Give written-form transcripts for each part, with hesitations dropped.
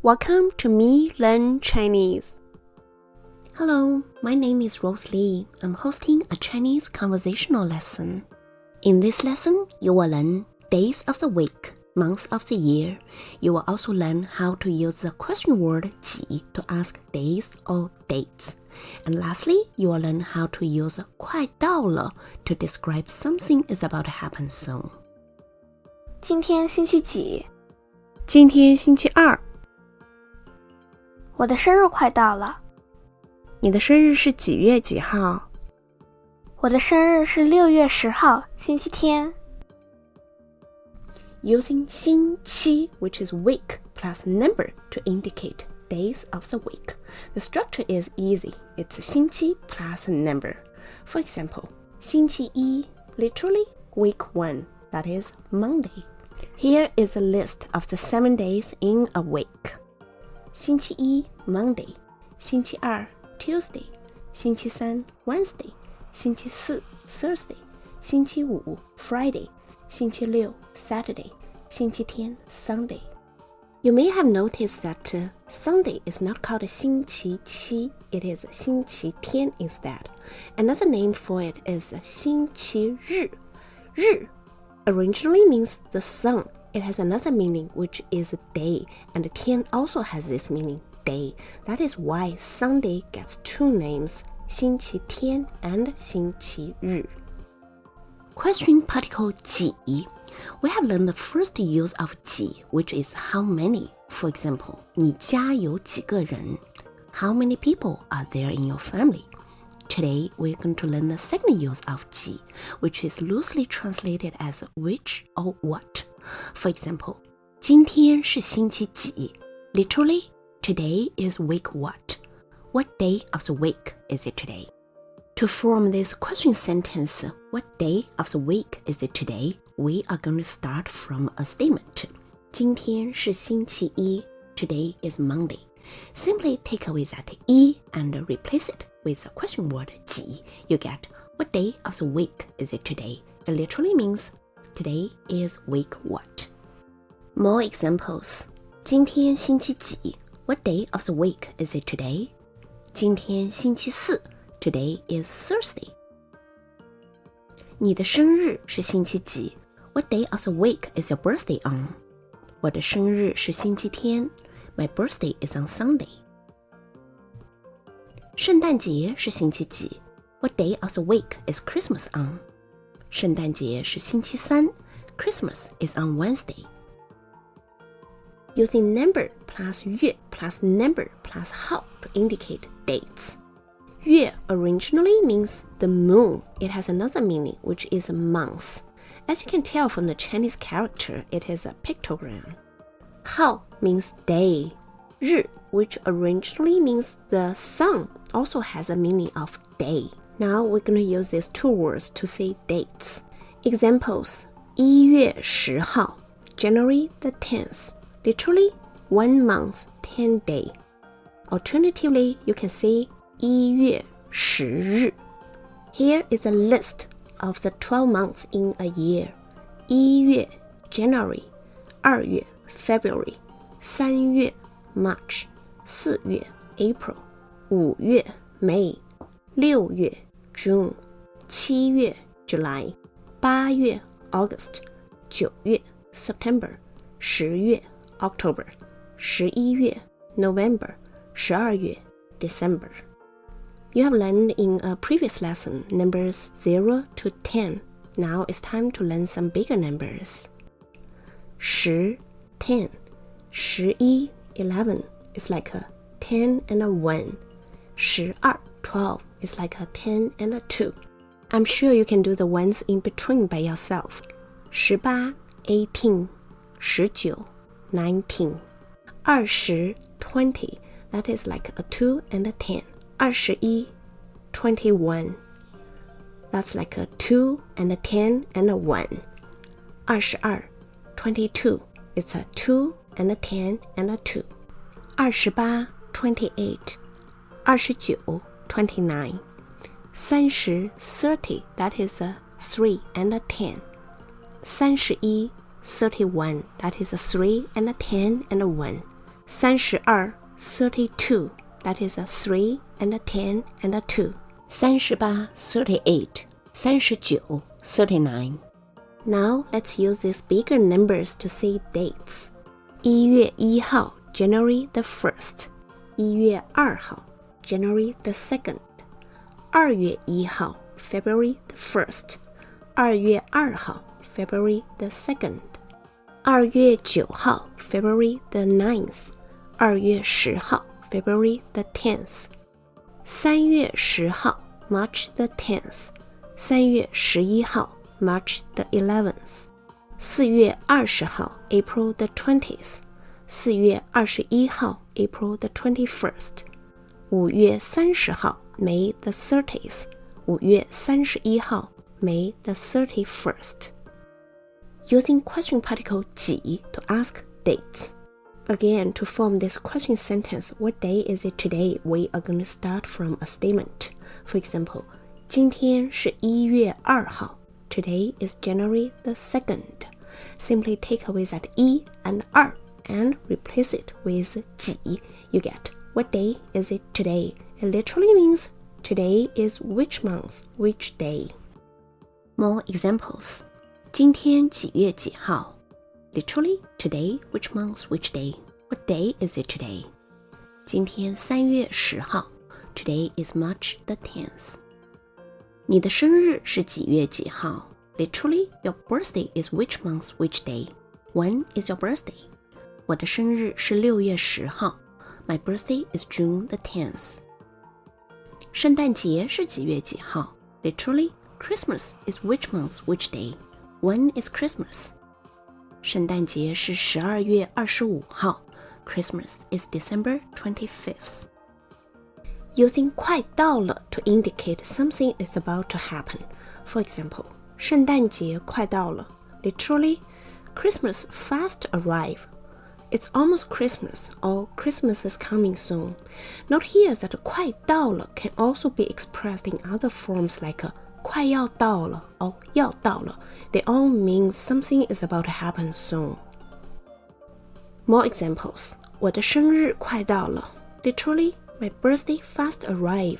Welcome to MeeLearn-Chinese. Hello, my name is Rose Lee. I'm hosting a Chinese conversational lesson. In this lesson, you will learn days of the week, months of the year. You will also learn how to use the question word 几 to ask days or dates. And lastly, you will learn how to use 快到了 to describe something is about to happen soon. 今天星期几？今天星期二。我的生日快到了。你的生日是几月几号？我的生日是6月10号，星期天。Using 星期 which is week plus number to indicate days of the week. The structure is easy. It's 星期 plus number. For example, 星期一 literally week 1, that is Monday. Here is a list of the 7 days in a week. 星期一 Monday, 星期二 Tuesday, 星期三 Wednesday, 星期四 Thursday, 星期五 Friday, 星期六 Saturday, 星期天 Sunday. You may have noticed that Sunday is not called 星期七, it is 星期天 instead. Another name for it is 星期日. 日 originally means the sun. It has another meaning which is day, and 天 also has this meaning, day. That is why Sunday gets two names, 星期天 and 星期日. Question particle 几. We have learned the first use of 几, which is how many. For example, 你家有几个人? How many people are there in your family? Today, we're going to learn the second use of 几, which is loosely translated as which or what. For example, 今天是星期几? Literally, today is week what? What day of the week is it today? To form this question sentence, what day of the week is it today? We are going to start from a statement. 今天是星期一. Today is Monday. Simply take away that 一 and replace it with the question word 几. You get what day of the week is it today? It literally means today is week what? More examples. 今天星期几? What day of the week is it today? 今天星期四. Today is Thursday. 你的生日是星期几? What day of the week is your birthday on? 我的生日是星期天. My birthday is on Sunday. 圣诞节是星期几? What day of the week is Christmas on? 圣诞节是星期三. Christmas is on Wednesday. Using number plus 月 plus number plus 号 to indicate dates. 月 originally means the moon. It has another meaning, which is a month. As you can tell from the Chinese character, it is a pictogram. 号 means day. 日 which originally means the sun, also has a meaning of day. Now we're going to use these two words to say dates. Examples. 1月10号, January the 10th. Literally, 1 month, 10 day. Alternatively, you can say 1月10日. Here is a list of the 12 months in a year. 1月 January, 2月 February, 3月 March, 4月 April, 5月 May, 6月 June, 7月 July, 8月 August, 9月 September, 10月 October, 11月 November, 12月 December. You have learned in a previous lesson numbers 0 to 10. Now it's time to learn some bigger numbers. 10, 10. 11, 11 is like a 10 and a 1. 12, 12 is like a 10 and a 2. I'm sure you can do the ones in between by yourself. 18, 18. 19, 19. 20, 20. That is like a 2 and a 10. 21, 21. That's like a 2 and a 10 and a 1. 22, 22. It's a 2 and a 10 and a 2. 28, 28. 29, 29. 30, 30. That is a 3 and a 10. 31, 31. That is a 3 and a 10 and a 1. 32 32 that is a 3 and a 10 and a 2 38 38 39 39 Now let's use these bigger numbers to see dates. 1月1号 January the 1st 1月2号 January the 2nd 2月1号 February the 1st 2月2号 February the 2nd 2月9号 February the 9th 2月10号 February the 10th 3月10号 March the 10th 3月11号 March the 11th 4月20号 April the 20th 4月21号 April the 21st 5月30号 May the 30th 5月31号 May the 31st Using question particle 几 to ask dates. Again, to form this question sentence, what day is it today? We are going to start from a statement. For example, 今天是1月2号 Today is January the 2nd. Simply take away that 1 and 2 and replace it with 几. You get, what day is it today? It literally means today is which month, which day. More examples. 今天几月几号 Literally, today, which month, which day? What day is it today? 今天3月10号 Today is March the 10th. 你的生日是几月几号 Literally, your birthday is which month, which day? When is your birthday? 我的生日是6月10号 My birthday is June the 10th. 圣诞节是几月几号 Literally, Christmas is which month, which day? When is Christmas? 圣诞节是12月25号 Christmas is December 25th. Using 快到了 to indicate something is about to happen. For example, 圣诞节快到了 Literally, Christmas fast arrive. It's almost Christmas or Christmas is coming soon. Note here that 快到了 can also be expressed in other forms like 快要到了 or 要到了 They all mean something is about to happen soon. More examples. 我的生日快到了 Literally, my birthday fast arrive.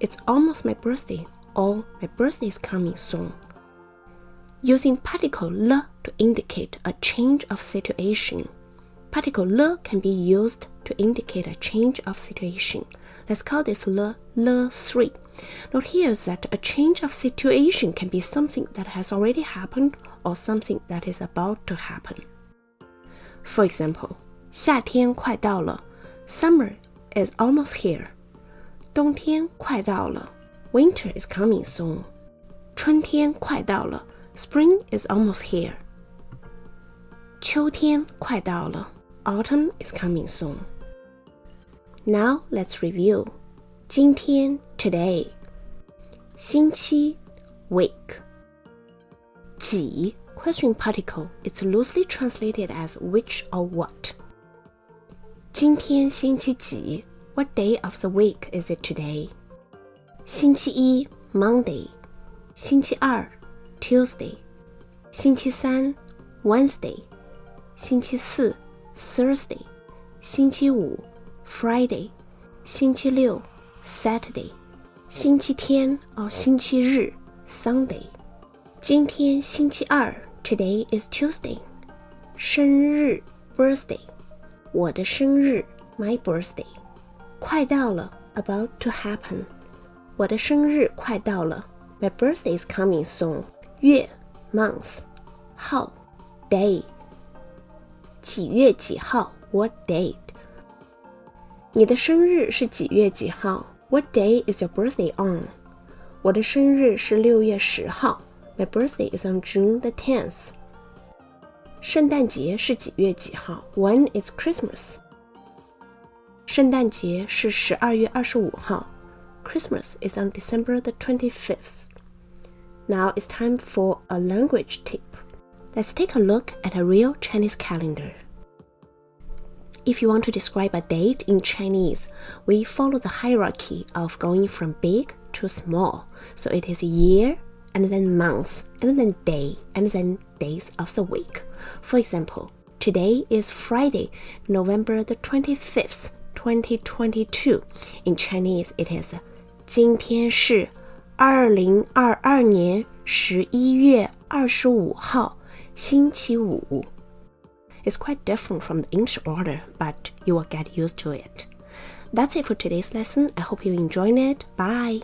It's almost my birthday or my birthday is coming soon. Using particle 了 to indicate a change of situation. Particle 了 can be used to indicate a change of situation. Let's call this 了 3. Note here that a change of situation can be something that has already happened or something that is about to happen. For example, 夏天快到了 Summer is almost here. 冬天快到了 Winter is coming soon. 春天快到了 Spring is almost here. 秋天快到了 Autumn is coming soon. Now let's review. 今天 today. 星期 week. 几 question particle. It's loosely translated as which or what. 今天星期几 What day of the week is it today? 星期一 Monday. 星期二 Tuesday. 星期三 Wednesday. 星期四 Thursday. 星期五 Friday. 星期六 Saturday. 星期天 or 星期日 Sunday. 今天星期二 Today is Tuesday. 生日 Birthday. 我的生日 My birthday. 快到了 About to happen. 我的生日快到了 My birthday is coming soon. 月 Month. 号 Day. 几月几号 What date? 你的生日是几月几号 What day is your birthday on? 我的生日是6月10号 My birthday is on June the 10th. 圣诞节是几月几号 When is Christmas? 圣诞节是12月25号 Christmas is on December the 25th. Now it's time for a language tip. Let's take a look at a real Chinese calendar. If you want to describe a date in Chinese, we follow the hierarchy of going from big to small. So it is year, and then month, and then day, and then days of the week. For example, Today is Friday, November the 25th, 2022. In Chinese, it is 今天是2022年11月25号，星期五。It's quite different from the English order, but you will get used to it. That's it for today's lesson. I hope you enjoyed it. Bye.